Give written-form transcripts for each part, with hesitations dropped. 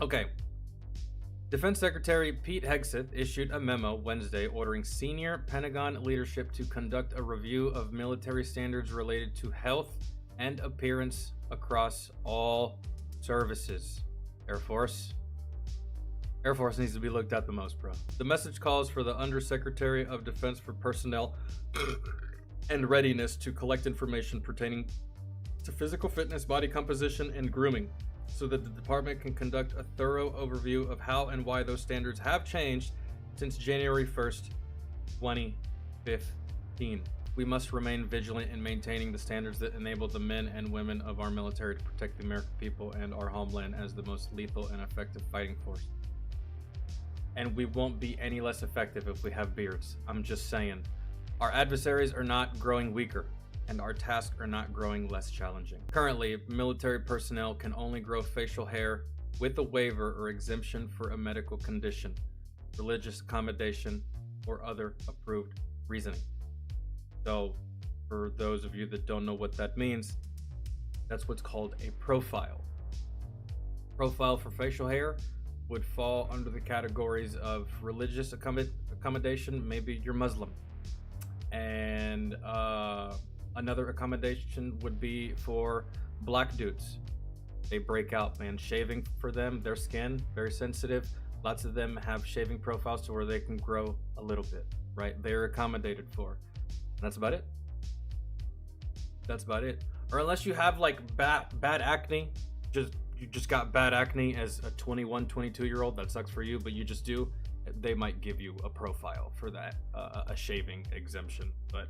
Okay. Defense Secretary Pete Hegseth issued a memo Wednesday ordering senior Pentagon leadership to conduct a review of military standards related to health and appearance across all services. Air Force needs to be looked at the most, bro. The message calls for the Undersecretary of Defense for Personnel and Readiness to collect information pertaining to physical fitness, body composition, and grooming, so that the department can conduct a thorough overview of how and why those standards have changed since January 1st, 2015. We must remain vigilant in maintaining the standards that enable the men and women of our military to protect the American people and our homeland as the most lethal and effective fighting force. And we won't be any less effective if we have beards. I'm just saying. Our adversaries are not growing weaker, and our tasks are not growing less challenging. Currently, military personnel can only grow facial hair with a waiver or exemption for a medical condition, religious accommodation, or other approved reasoning. So, for those of you that don't know what that means, that's what's called a profile. Profile for facial hair would fall under the categories of religious accommodation, maybe you're Muslim. And another accommodation would be for black dudes. They break out, man. Shaving for them, their skin, very sensitive. Lots of them have shaving profiles to where they can grow a little bit, right? They're accommodated for. And that's about it. That's about it. Or unless you have like bad acne, you just got bad acne as a 21, 22-year-old, that sucks for you, but you just do, they might give you a profile for that, a shaving exemption, but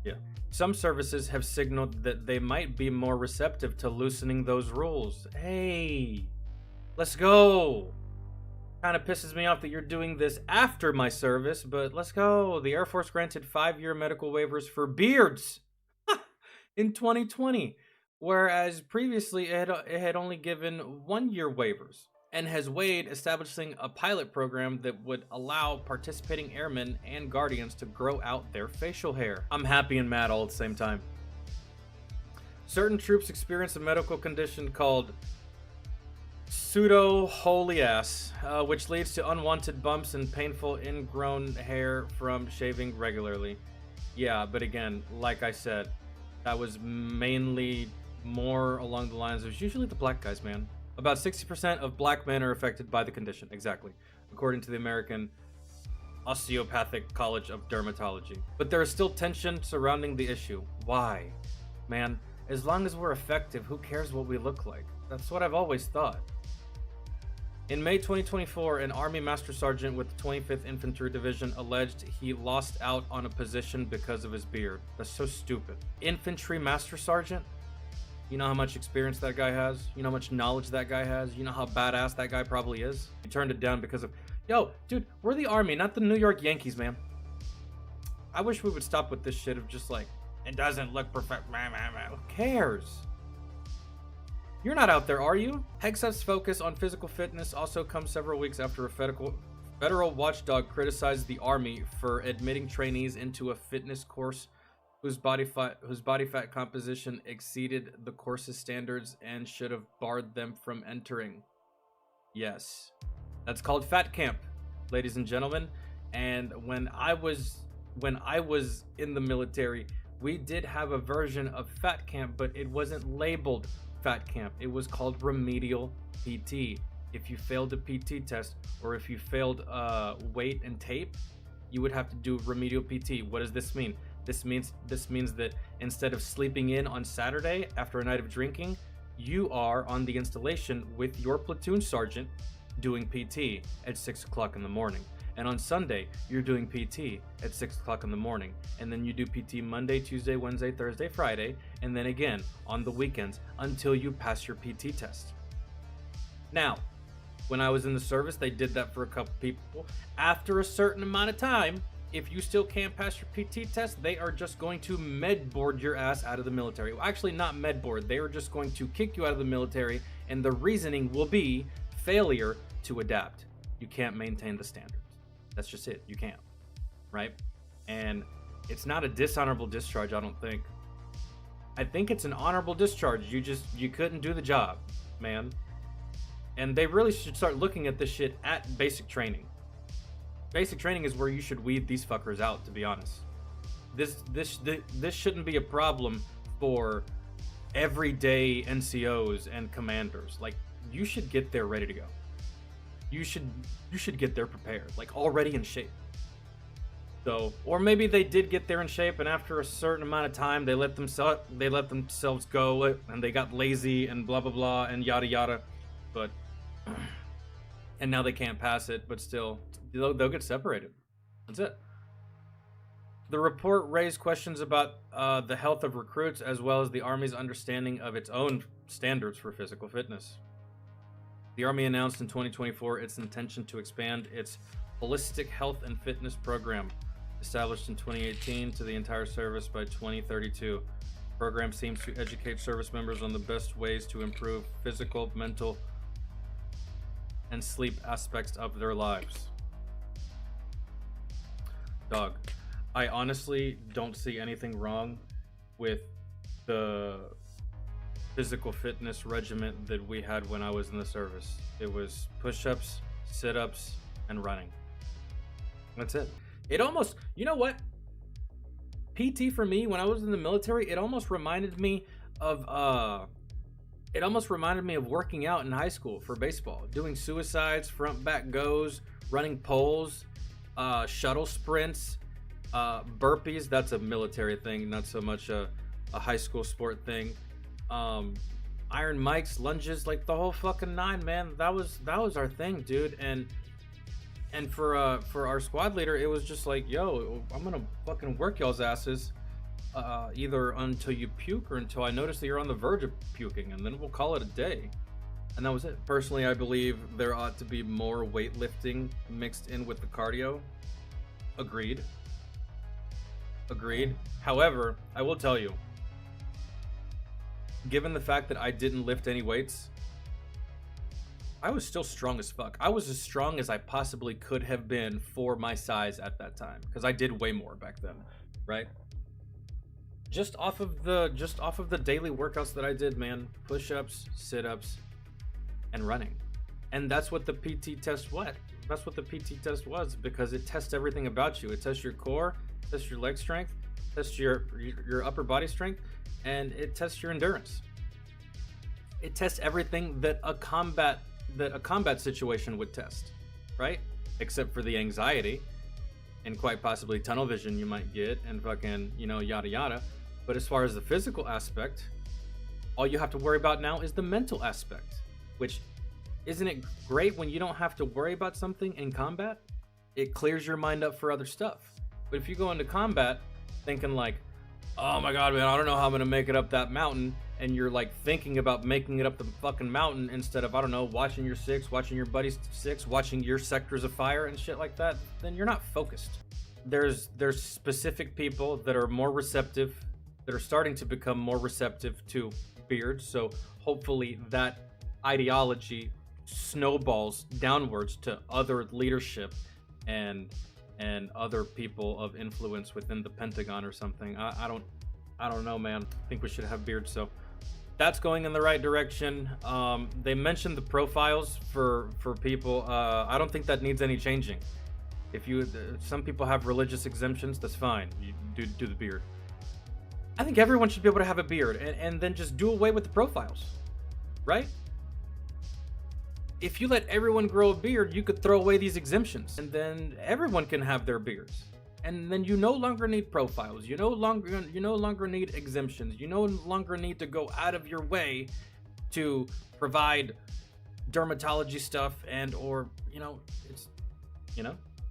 yeah. Some services have signaled that they might be more receptive to loosening those rules. Hey, let's go. Kind of pisses me off that you're doing this after my service, but let's go. The Air Force granted 5-year medical waivers for beards in 2020. Whereas previously it had only given 1-year waivers, and has weighed establishing a pilot program that would allow participating airmen and guardians to grow out their facial hair. I'm happy and mad all at the same time. Certain troops experience a medical condition called pseudo-holy-ass, which leads to unwanted bumps and painful ingrown hair from shaving regularly. Yeah, but again, like I said, that was mainly more along the lines of usually the black guys, man. About 60% of black men are affected by the condition, exactly, according to the American Osteopathic College of Dermatology. But there is still tension surrounding the issue. Why? Man, as long as we're effective, who cares what we look like? That's what I've always thought. In May 2024, an Army Master Sergeant with the 25th Infantry Division alleged he lost out on a position because of his beard. That's so stupid. Infantry Master Sergeant? You know how much experience that guy has? You know how much knowledge that guy has? You know how badass that guy probably is? He turned it down because of, yo, dude, we're the Army, not the New York Yankees, man. I wish we would stop with this shit of just like, it doesn't look perfect. Who cares? You're not out there, are you? Hegseth's focus on physical fitness also comes several weeks after a federal watchdog criticized the Army for admitting trainees into a fitness course whose body fat composition exceeded the course's standards and should have barred them from entering. Yes, that's called fat camp, ladies and gentlemen. And when I was in the military, we did have a version of fat camp, but it wasn't labeled fat camp. It was called remedial PT. If you failed a PT test, or if you failed weight and tape, you would have to do remedial PT. What does this mean? This means that instead of sleeping in on Saturday after a night of drinking, you are on the installation with your platoon sergeant doing PT at 6 o'clock in the morning. And on Sunday, you're doing PT at 6 o'clock in the morning. And then you do PT Monday, Tuesday, Wednesday, Thursday, Friday, and then again on the weekends until you pass your PT test. Now, when I was in the service, they did that for a couple people. After a certain amount of time, if you still can't pass your PT test, they are just going to med board your ass out of the military. Well, actually, not med board. They are just going to kick you out of the military, and the reasoning will be failure to adapt. You can't maintain the standards. That's just it. You can't, right? And it's not a dishonorable discharge, I don't think. I think it's an honorable discharge. You couldn't do the job, man. And they really should start looking at this shit at basic training. Basic training is where you should weed these fuckers out, to be honest. This shouldn't be a problem for everyday NCOs and commanders. Like, you should get there ready to go. You should get there prepared, like already in shape. So, or maybe they did get there in shape, and after a certain amount of time, they let themselves go, and they got lazy and blah blah blah and yada yada. But and now they can't pass it, but still, they'll get separated. That's it. The report raised questions about the health of recruits, as well as the Army's understanding of its own standards for physical fitness. The Army announced in 2024 its intention to expand its Holistic Health and Fitness Program, established in 2018, to the entire service by 2032. The program seems to educate service members on the best ways to improve physical, mental, and sleep aspects of their lives. Dog, I honestly don't see anything wrong with the physical fitness regimen that we had when I was in the service. It was push-ups, sit-ups, and running. That's it. It almost, you know what? PT for me, when I was in the military, it almost reminded me of working out in high school for baseball, doing suicides, front back goes, running poles, shuttle sprints, burpees. That's a military thing, not so much a high school sport thing. Iron mics, lunges, like the whole fucking nine, man. That was our thing, dude. And for our squad leader, it was just like, yo, I'm gonna fucking work y'all's asses, either until you puke or until I notice that you're on the verge of puking, and then we'll call it a day. And that was it. Personally, I believe there ought to be more weightlifting mixed in with the cardio. Agreed. However, I will tell you, given the fact that I didn't lift any weights, I was still strong as fuck. I was as strong as I possibly could have been for my size at that time, because I did way more back then, right? Just off of the daily workouts that I did, man. Push-ups, sit-ups, and running. And that's what the PT test was. That's what the PT test was, because it tests everything about you. It tests your core, tests your leg strength, tests your upper body strength, and it tests your endurance. It tests everything that a combat situation would test, right? Except for the anxiety and quite possibly tunnel vision you might get and fucking, yada yada. But as far as the physical aspect, all you have to worry about now is the mental aspect, which, isn't it great when you don't have to worry about something in combat? It clears your mind up for other stuff. But if you go into combat thinking like, oh my god, man, I don't know how I'm gonna make it up that mountain, and you're like thinking about making it up the fucking mountain instead of, I don't know, watching your six, watching your buddy's six, watching your sectors of fire and shit like that, then you're not focused. There's specific people that are more receptive, that are starting to become more receptive to beards, so hopefully that ideology snowballs downwards to other leadership and other people of influence within the Pentagon or something. I don't know, man. I think we should have beards, so that's going in the right direction. They mentioned the profiles for people. I don't think that needs any changing. If some people have religious exemptions, that's fine. You do the beard. I think everyone should be able to have a beard, and then just do away with the profiles, right? If you let everyone grow a beard, you could throw away these exemptions, and then everyone can have their beards. And then you no longer need profiles. You no longer need exemptions. You no longer need to go out of your way to provide dermatology stuff and or, it's,